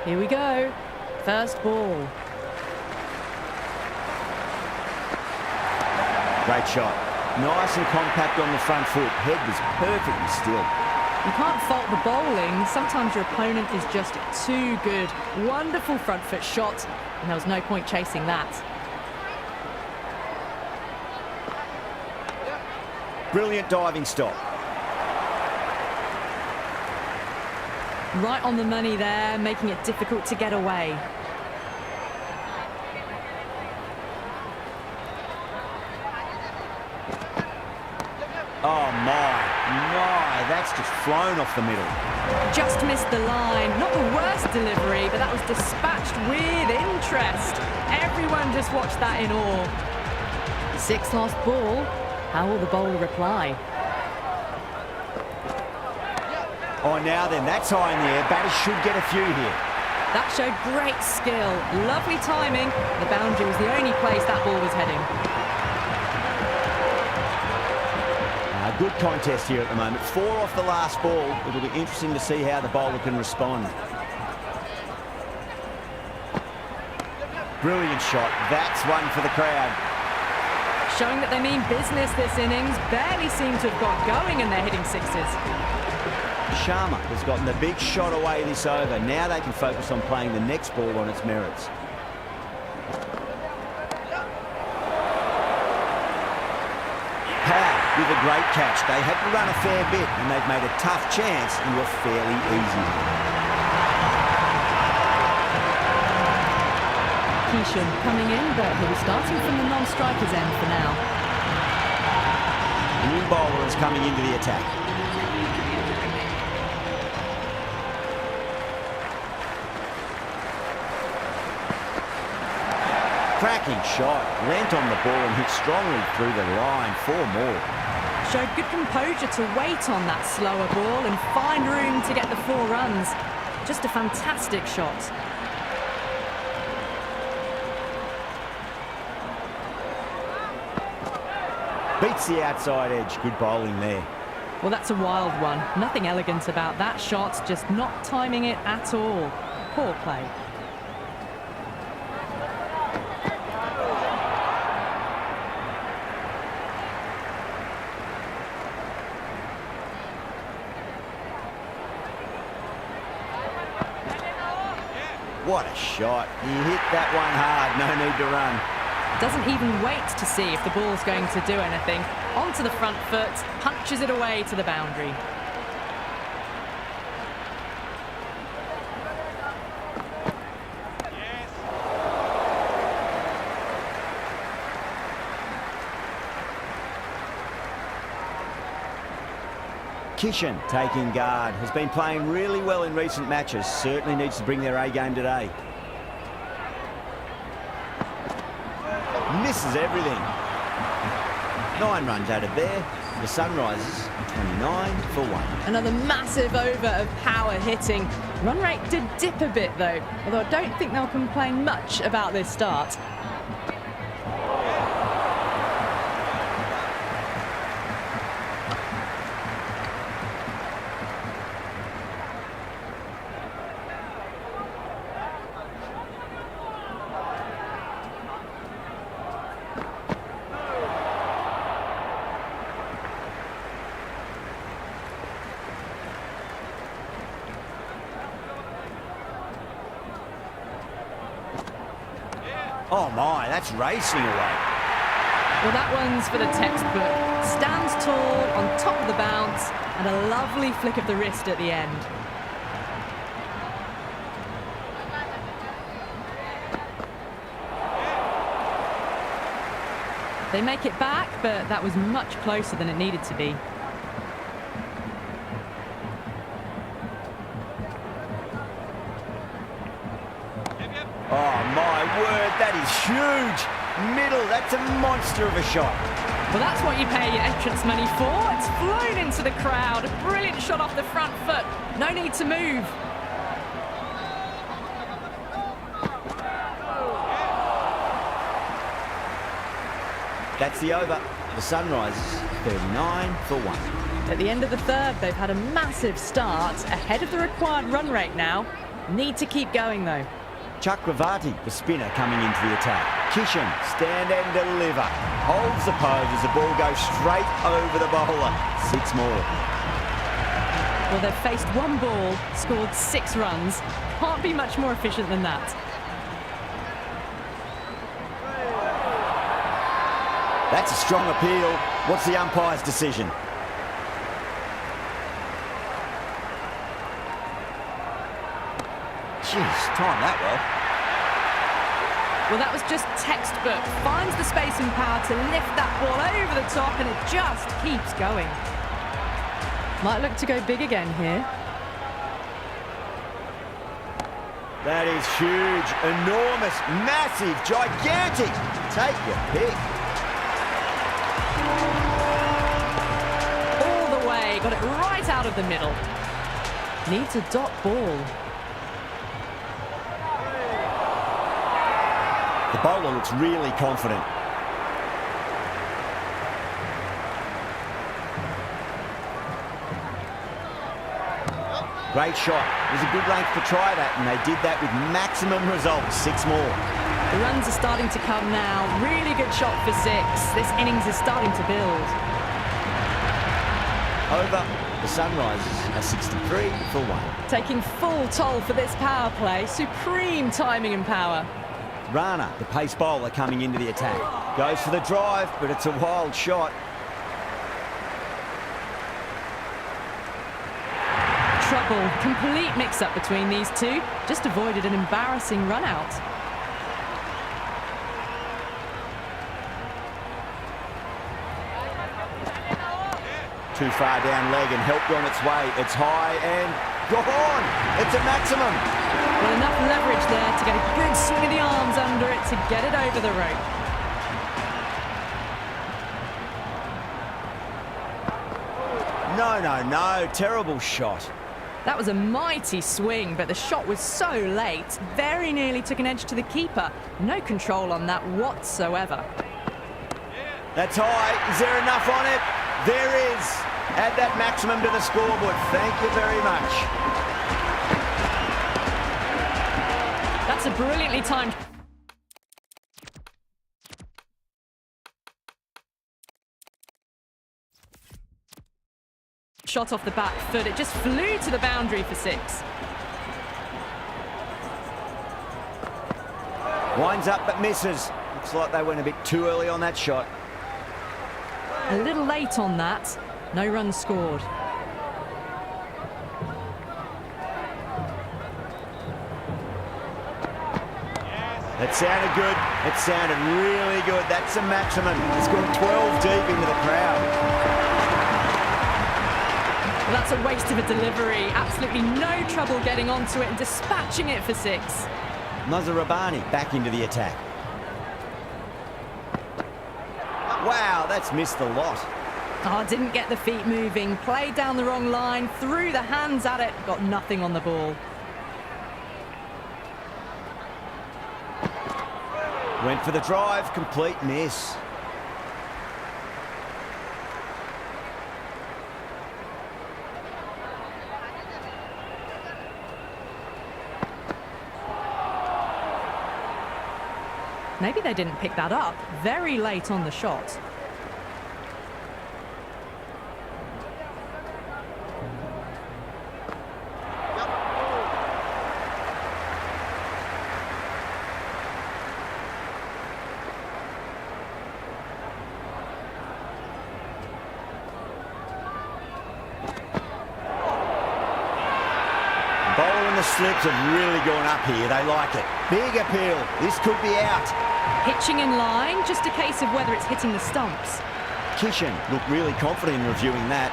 Here we go. First ball. Great shot. Nice and compact on the front foot. Head was perfectly still. You can't fault the bowling. Sometimes your opponent is just too good. Wonderful front foot shot, and there was no point chasing that. Brilliant diving stop. Right on the money there, making it difficult to get away. Oh my, that's just flown off the middle. Just missed the line. Not the worst delivery, but that was dispatched with interest. Everyone just watched that in awe. Sixth last ball. How will the bowler reply? Oh, now then, that's high in the air. Batters should get a few here. That showed great skill. Lovely timing. The boundary was the only place that ball was heading. Good contest here at the moment. 4 off the last ball. It'll be interesting to see how the bowler can respond. Brilliant shot. That's one for the crowd. Showing that they mean business this innings. Barely seem to have got going and they're hitting sixes. Sharma has gotten the big shot away this over. Now they can focus on playing the next ball on its merits. With a great catch. They had to run a fair bit and they've made a tough chance into a fairly easy one. Keishan coming in, but he'll be starting from the non-striker's end for now. The new bowler is coming into the attack. Cracking shot. Lent on the ball and hit strongly through the line. 4 more. Showed good composure to wait on that slower ball and find room to get the 4 runs. Just a fantastic shot. Beats the outside edge. Good bowling there. Well, that's a wild one. Nothing elegant about that shot, just not timing it at all. Poor play. What a shot. He hit that one hard. No need to run. Doesn't even wait to see if the ball's going to do anything. Onto the front foot, punches it away to the boundary. Kishan taking guard. Has been playing really well in recent matches. Certainly needs to bring their A game today. Misses everything. 9 runs out of there. The Sunrisers 29 for 1. Another massive over of power hitting. Run rate did dip a bit though, although I don't think they'll complain much about this start. Oh my, that's racing away. Well, that one's for the textbook. Stands tall on top of the bounce and a lovely flick of the wrist at the end. They make it back, but that was much closer than it needed to be. Oh my word, that is huge. Middle, that's a monster of a shot. Well, that's what you pay your entrance money for. It's flown into the crowd. A brilliant shot off the front foot. No need to move. That's the over. The Sunrisers 39 for 1. At the end of the third, they've had a massive start, ahead of the required run rate now. Need to keep going, though. Chakravarti, the spinner, coming into the attack. Kishan, stand and deliver. Holds the pose as the ball goes straight over the bowler. 6 more. Well, they've faced 1 ball, scored 6 runs. Can't be much more efficient than that. That's a strong appeal. What's the umpire's decision? Jeez, timed that well. Well, that was just textbook. Finds the space and power to lift that ball over the top, and it just keeps going. Might look to go big again here. That is huge, enormous, massive, gigantic. Take your pick. All the way, got it right out of the middle. Needs a dot ball. The bowler looks really confident. Great shot. It was a good length to try that, and they did that with maximum results. 6 more. The runs are starting to come now. Really good shot for 6. This innings is starting to build. Over. The Sunrisers are 63 for 1. Taking full toll for this power play. Supreme timing and power. Rana, the pace bowler, coming into the attack. Goes for the drive, but it's a wild shot. Trouble. Complete mix-up between these two. Just avoided an embarrassing run-out. Too far down leg and helped on its way. It's high and gone. It's a maximum. Well, enough leverage there to get a good swing of the arms under it to get it over the rope. No, no, no. Terrible shot. That was a mighty swing, but the shot was so late. Very nearly took an edge to the keeper. No control on that whatsoever. That's high. Is there enough on it? There is. Add that maximum to the scoreboard. Thank you very much. That's a brilliantly timed shot off the back foot. It just flew to the boundary for 6. Winds up but misses. Looks like they went a bit too early on that shot. A little late on that. No runs scored. That sounded good. It sounded really good. That's a maximum. It's gone 12 deep into the crowd. Well, that's a waste of a delivery. Absolutely no trouble getting onto it and dispatching it for 6. Mazharabani back into the attack. Wow, that's missed a lot. Oh, didn't get the feet moving. Played down the wrong line. Threw the hands at it. Got nothing on the ball. Went for the drive. Complete miss. Maybe they didn't pick that up. Very late on the shot. Bowler and the slips have really gone up here. They like it. Big appeal. This could be out. Pitching in line, just a case of whether it's hitting the stumps. Kishan looked really confident in reviewing that.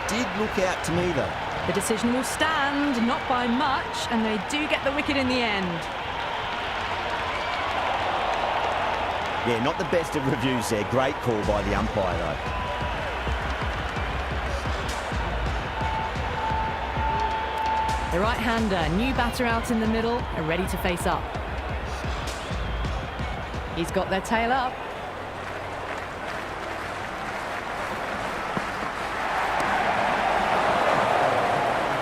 Did look out to me, though. The decision will stand, not by much, and they do get the wicket in the end. Yeah, not the best of reviews there. Great call by the umpire, though. The right-hander, new batter out in the middle, are ready to face up. He's got their tail up.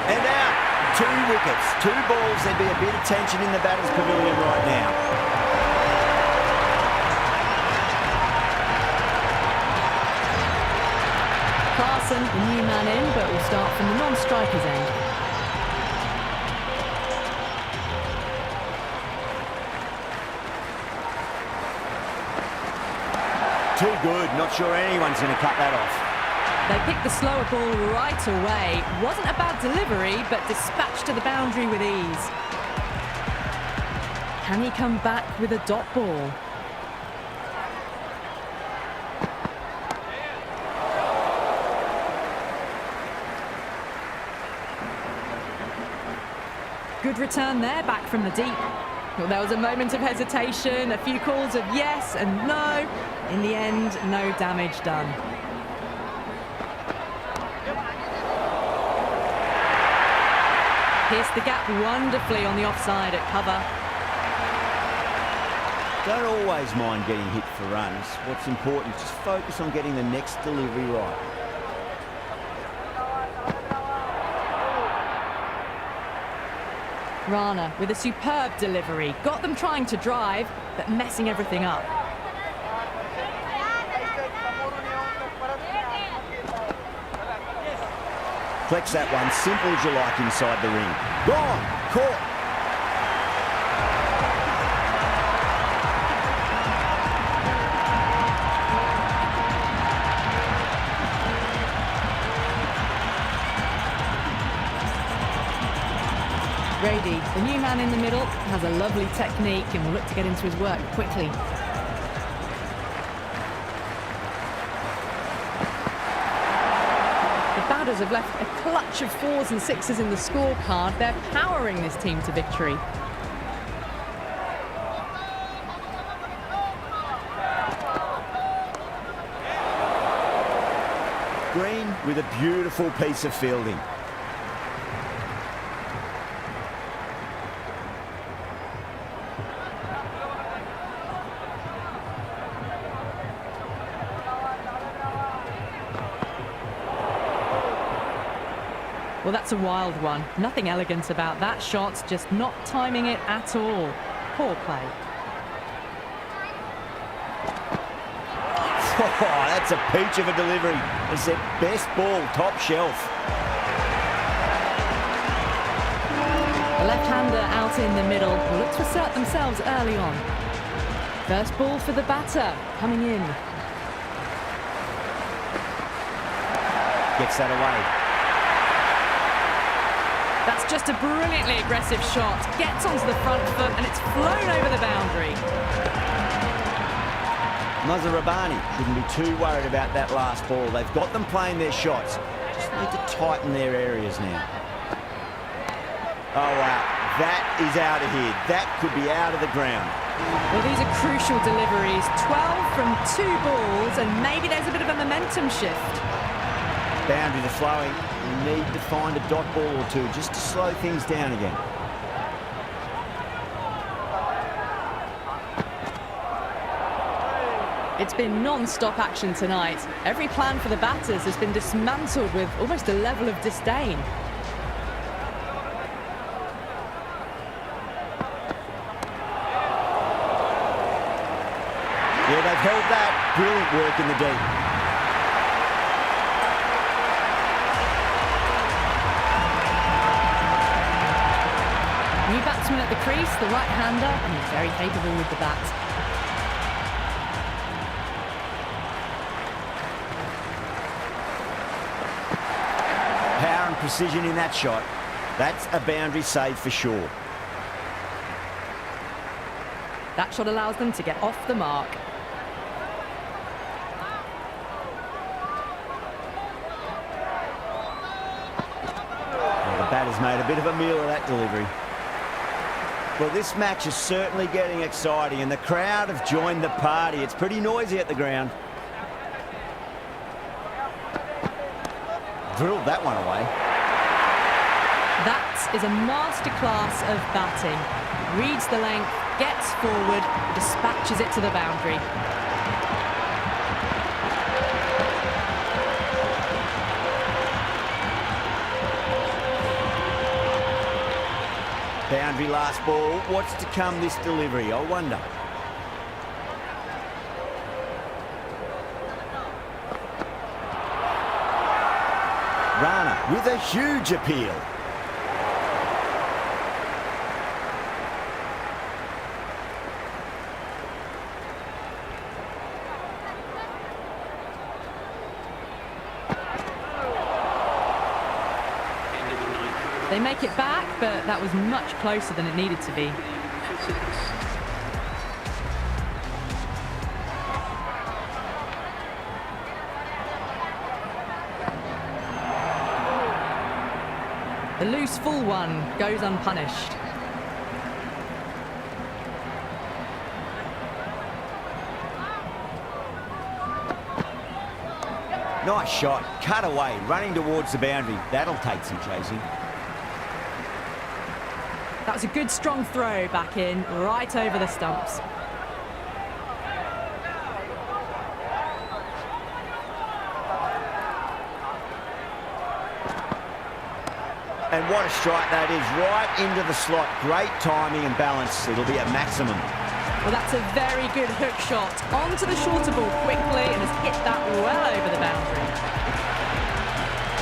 And out. 2 wickets, 2 balls, there'd be a bit of tension in the batter's pavilion right now. Clarkson, the new man in, but will start from the non-striker's end. Too good, not sure anyone's going to cut that off. They picked the slower ball right away. Wasn't a bad delivery, but dispatched to the boundary with ease. Can he come back with a dot ball? Good return there, back from the deep. Well, there was a moment of hesitation, a few calls of yes and no. In the end, no damage done. Pierced the gap wonderfully on the offside at cover. Don't always mind getting hit for runs. What's important is just focus on getting the next delivery right. Rana with a superb delivery. Got them trying to drive, but messing everything up. Flex that one, simple as you like inside the ring. Gone, caught. Brady, the new man in the middle, has a lovely technique and will look to get into his work quickly. The batters have left a clutch of 4s and 6s in the scorecard. They're powering this team to victory. Green with a beautiful piece of fielding. Well, that's a wild one. Nothing elegant about that shot, just not timing it at all. Poor play. Oh, that's a peach of a delivery. It's their best ball, top shelf. The left-hander out in the middle will look to assert themselves early on. First ball for the batter, coming in. Gets that away. That's just a brilliantly aggressive shot. Gets onto the front foot and it's flown over the boundary. Mazharabani shouldn't be too worried about that last ball. They've got them playing their shots. Just need to tighten their areas now. Oh, wow. That is out of here. That could be out of the ground. Well, these are crucial deliveries. 12 from 2 balls, and maybe there's a bit of a momentum shift. Boundaries are flowing. You need to find a dot ball or two just to slow things down again. It's been non-stop action tonight. Every plan for the batters has been dismantled with almost a level of disdain. Yeah, they've held that. Brilliant work in the deep. New batsman at the crease, the right-hander, and he's very capable with the bat. Power and precision in that shot. That's a boundary save for sure. That shot allows them to get off the mark. Well, the batter's made a bit of a meal of that delivery. Well, this match is certainly getting exciting, and the crowd have joined the party. It's pretty noisy at the ground. Drilled that one away. That is a masterclass of batting. Reads the length, gets forward, dispatches it to the boundary. Boundary last ball. What's to come this delivery, I wonder. Rana with a huge appeal. They make it back, but that was much closer than it needed to be. The loose full one goes unpunished. Nice shot, cut away, running towards the boundary. That'll take some chasing. That was a good strong throw back in, right over the stumps. And what a strike that is, right into the slot. Great timing and balance. It'll be at maximum. Well, that's a very good hook shot. Onto the shorter ball quickly and has hit that well over the boundary.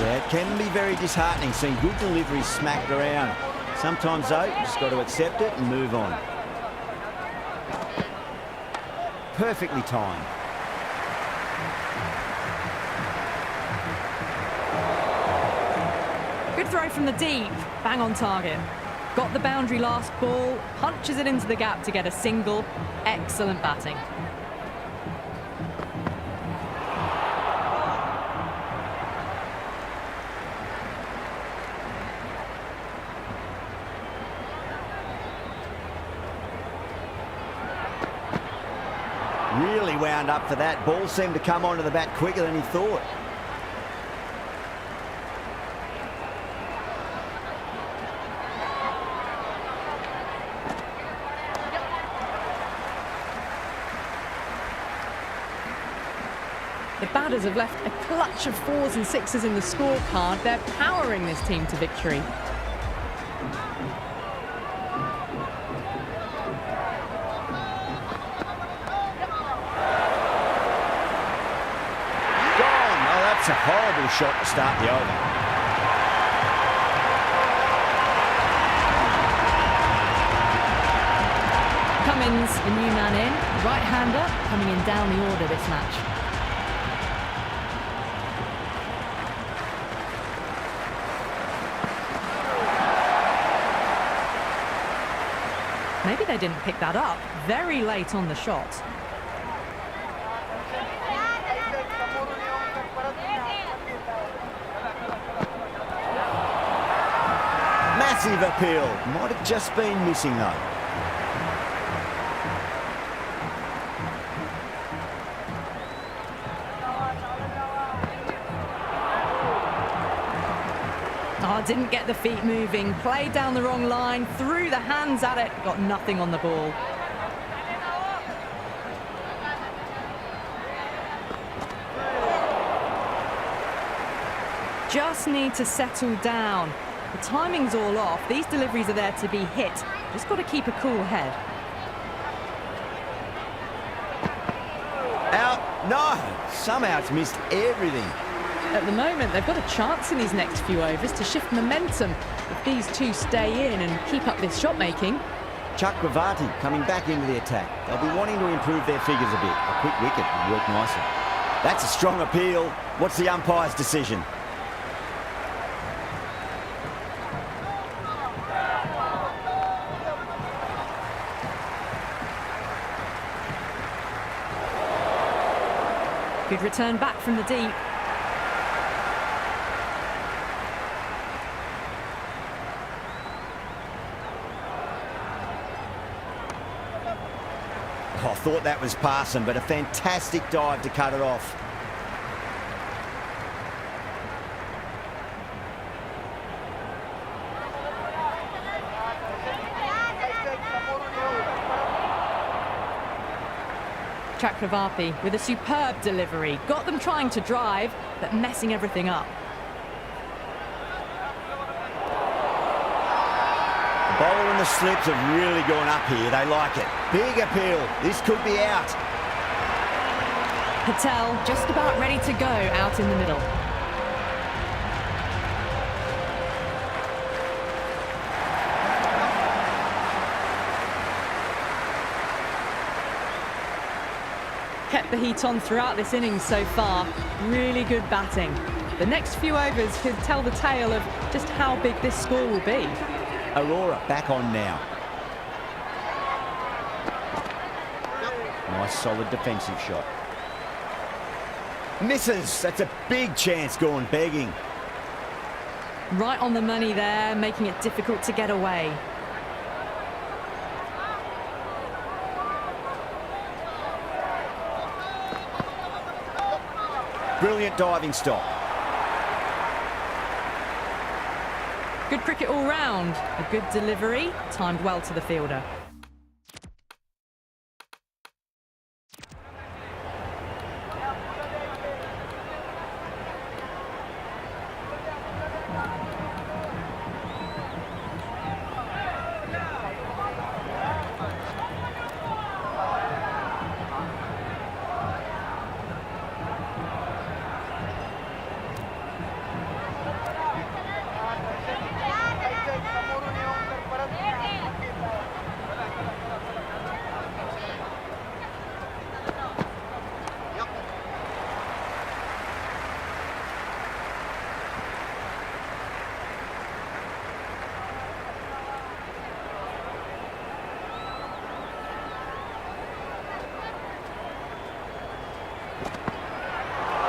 Yeah, it can be very disheartening seeing good deliveries smacked around. Sometimes, though, you just got to accept it and move on. Perfectly timed. Good throw from the deep, bang on target. Got the boundary last ball, punches it into the gap to get a single. Excellent batting. Really wound up for that. Ball seemed to come onto the bat quicker than he thought. The batters have left a clutch of 4s and 6s in the scorecard. They're powering this team to victory. That's a horrible shot to start the over. Cummins, the new man in, right-hander, coming in down the order this match. Maybe they didn't pick that up. Very late on the shot. Massive appeal. Might have just been missing, though. Oh, didn't get the feet moving. Played down the wrong line, threw the hands at it, got nothing on the ball. Just need to settle down. The timing's all off. These deliveries are there to be hit. Just got to keep a cool head. Out. No. Somehow it's missed everything. At the moment, they've got a chance in these next few overs to shift momentum if these two stay in and keep up this shot making. Chakravarti coming back into the attack. They'll be wanting to improve their figures a bit. A quick wicket would work nicely. That's a strong appeal. What's the umpire's decision? Good return back from the deep. I thought that was passing, but a fantastic dive to cut it off. Chakravarti with a superb delivery. Got them trying to drive, but messing everything up. The bowler in the slips have really gone up here. They like it. Big appeal. This could be out. Patel just about ready to go out in the middle. Kept the heat on throughout this innings so far. Really good batting. The next few overs could tell the tale of just how big this score will be. Aurora back on now. Nice solid defensive shot. Misses. That's a big chance going begging. Right on the money there, making it difficult to get away. Brilliant diving stop. Good cricket all round. A good delivery, timed well to the fielder.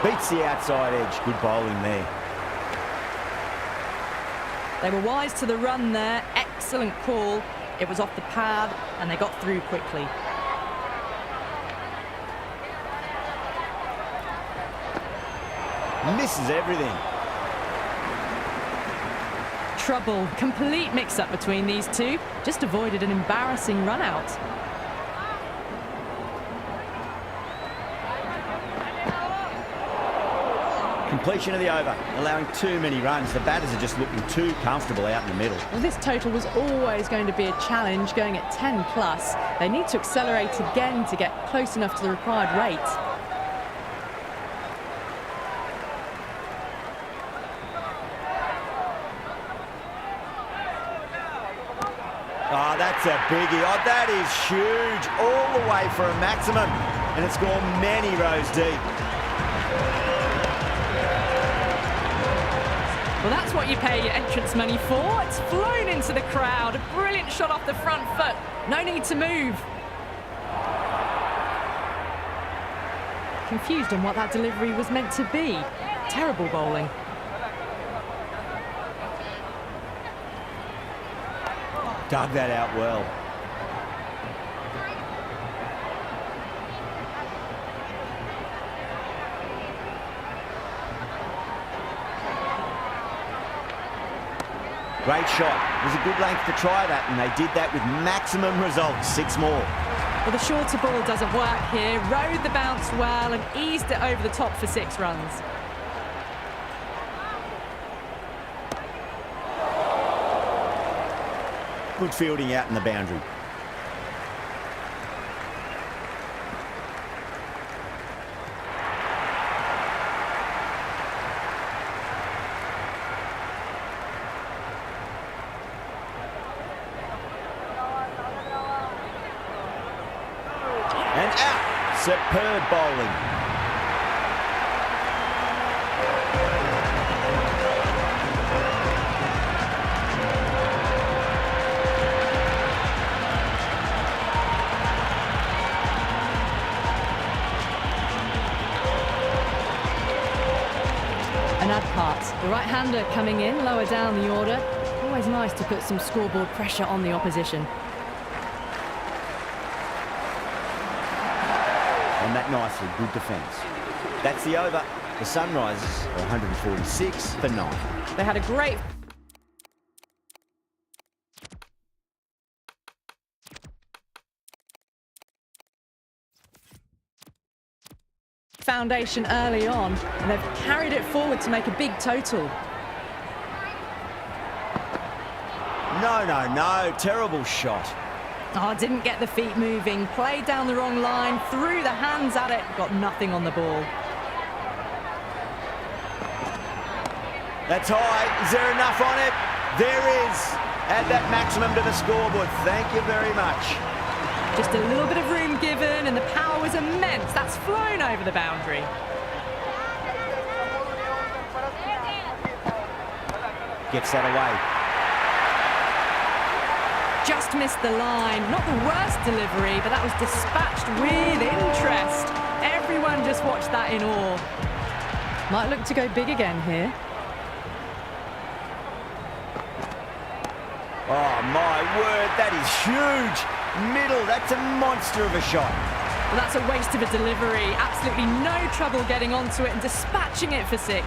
Beats the outside edge. Good bowling there. They were wise to the run there. Excellent call. It was off the pad and they got through quickly. Misses everything. Trouble. Complete mix-up between these two. Just avoided an embarrassing run-out. Completion of the over, allowing too many runs. The batters are just looking too comfortable out in the middle. Well, this total was always going to be a challenge, going at 10 plus. They need to accelerate again to get close enough to the required rate. Oh, that's a biggie. Oh, that is huge. All the way for a maximum. And it's gone many rows deep. Well, that's what you pay your entrance money for. It's flown into the crowd. A brilliant shot off the front foot. No need to move. Confused on what that delivery was meant to be. Terrible bowling. Dug that out well. Great shot. It was a good length to try that, and they did that with maximum results. 6 more. Well, the shorter ball doesn't work here. Rode the bounce well and eased it over the top for 6 runs. Good fielding out in the boundary. And out. Superb bowling. An ad part. The right-hander coming in lower down the order. Always nice to put some scoreboard pressure on the opposition. On that nicely, good defence. That's the over. The Sunrisers are 146 for 9. They had a great foundation early on, and they've carried it forward to make a big total. No, no, no. Terrible shot. Oh, didn't get the feet moving. Played down the wrong line. Threw the hands at it. Got nothing on the ball. That's high. Is there enough on it? There is. Add that maximum to the scoreboard. Thank you very much. Just a little bit of room given, and the power was immense. That's flown over the boundary. Gets that away. Just missed the line. Not the worst delivery, but that was dispatched with interest. Everyone just watched that in awe. Might look to go big again here. Oh, my word, that is huge. Middle, that's a monster of a shot. Well, that's a waste of a delivery. Absolutely no trouble getting onto it and dispatching it for 6.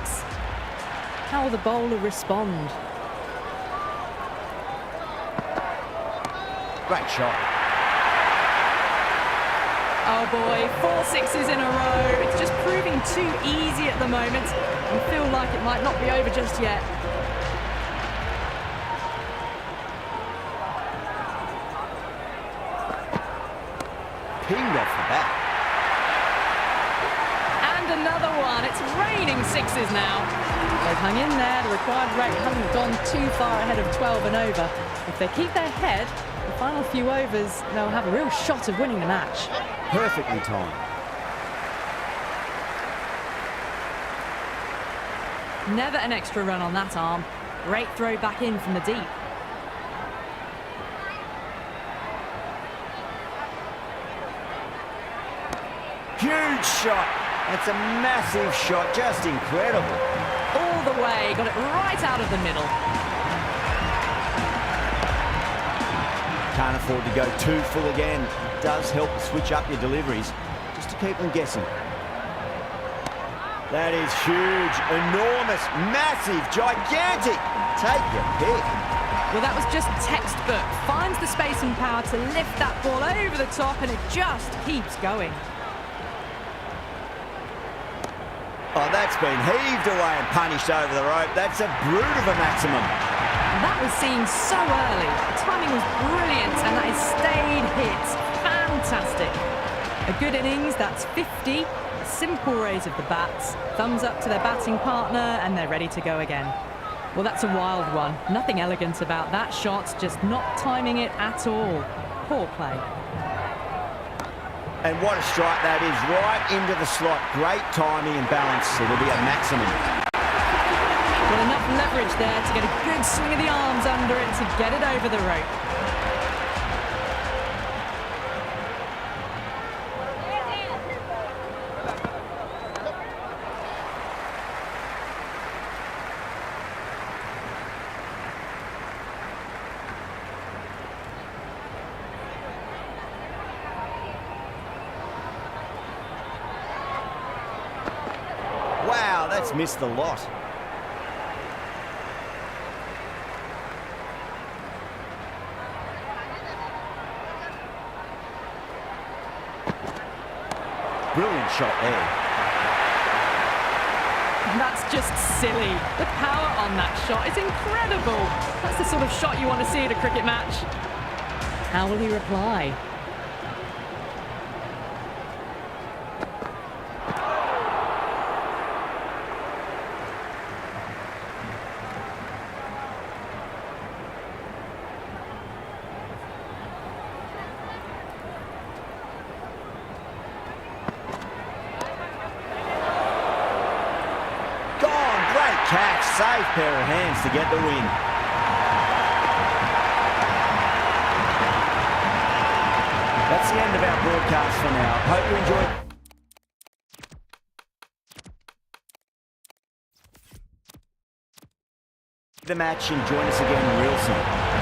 How will the bowler respond? Great shot. Oh boy, 4 sixes in a row. It's just proving too easy at the moment. I feel like it might not be over just yet. Pinged off the bat. And another one. It's raining 6s now. They've hung in there. The required rate hasn't gone too far ahead of 12 and over. If they keep their head, the final few overs, they'll have a real shot of winning the match. Perfectly timed. Never an extra run on that arm. Great throw back in from the deep. Huge shot. That's a massive shot. Just incredible. All the way. Got it right out of the middle. Can't afford to go too full again. It does help to switch up your deliveries, just to keep them guessing. That is huge, enormous, massive, gigantic. Take your pick. Well, that was just textbook. Finds the space and power to lift that ball over the top, and it just keeps going. Oh, that's been heaved away and punished over the rope. That's a brute of a maximum. That was seen so early. The timing was brilliant, and that has stayed hit. Fantastic. A good innings, that's 50. A simple raise of the bats. Thumbs up to their batting partner, and they're ready to go again. Well, that's a wild one. Nothing elegant about that shot, just not timing it at all. Poor play. And what a strike that is, right into the slot. Great timing and balance. It'll be a maximum. Well, enough leverage there to get a good swing of the arms under it to get it over the rope. Wow, that's missed the lot. Brilliant shot there. That's just silly. The power on that shot is incredible. That's the sort of shot you want to see at a cricket match. How will he reply? Catch, safe pair of hands to get the win. That's the end of our broadcast for now. Hope you enjoyed the match and join us again real soon.